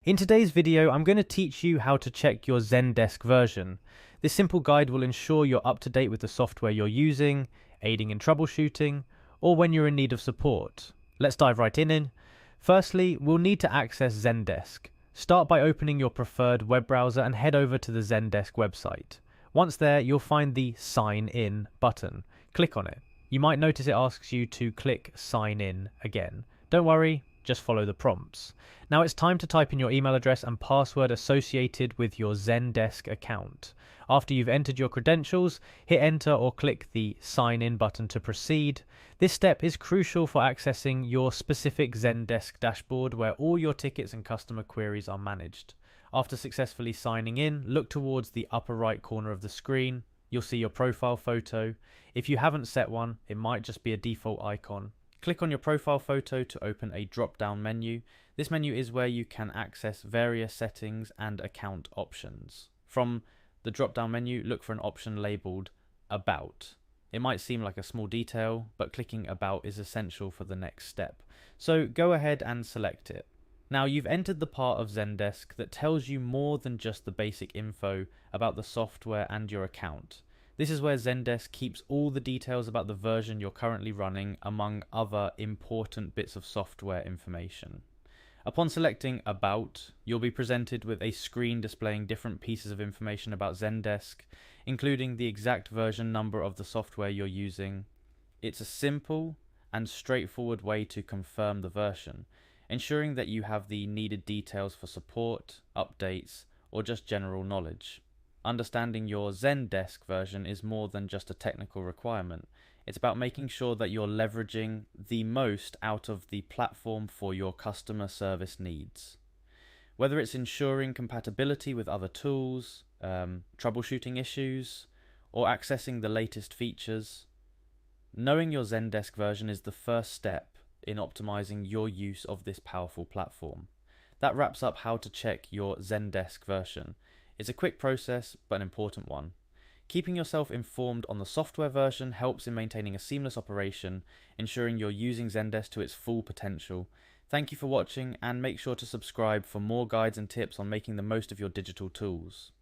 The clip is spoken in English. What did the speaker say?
In today's video, I'm going to teach you how to check your Zendesk version. This simple guide will ensure you're up to date with the software you're using, aiding in troubleshooting, or when you're in need of support. Let's dive right in. Firstly, we'll need to access Zendesk. Start by opening your preferred web browser and head over to the Zendesk website. Once there, you'll find the Sign In button. Click on it. You might notice it asks you to click Sign In again. Don't worry, just follow the prompts. Now it's time to type in your email address and password associated with your Zendesk account. After you've entered your credentials, hit enter or click the sign in button to proceed. This step is crucial for accessing your specific Zendesk dashboard where all your tickets and customer queries are managed. After successfully signing in, look towards the upper right corner of the screen. You'll see your profile photo. If you haven't set one, it might just be a default icon. Click on your profile photo to open a drop-down menu. This menu is where you can access various settings and account options. From the drop-down menu, look for an option labeled About. It might seem like a small detail, but clicking About is essential for the next step. So go ahead and select it. Now you've entered the part of Zendesk that tells you more than just the basic info about the software and your account. This is where Zendesk keeps all the details about the version you're currently running, among other important bits of software information. Upon selecting About, you'll be presented with a screen displaying different pieces of information about Zendesk, including the exact version number of the software you're using. It's a simple and straightforward way to confirm the version, ensuring that you have the needed details for support, updates, or just general knowledge. Understanding your Zendesk version is more than just a technical requirement. It's about making sure that you're leveraging the most out of the platform for your customer service needs. Whether it's ensuring compatibility with other tools, troubleshooting issues, or accessing the latest features, knowing your Zendesk version is the first step in optimizing your use of this powerful platform. That wraps up how to check your Zendesk version. It's a quick process, but an important one. Keeping yourself informed on the software version helps in maintaining a seamless operation, ensuring you're using Zendesk to its full potential. Thank you for watching, and make sure to subscribe for more guides and tips on making the most of your digital tools.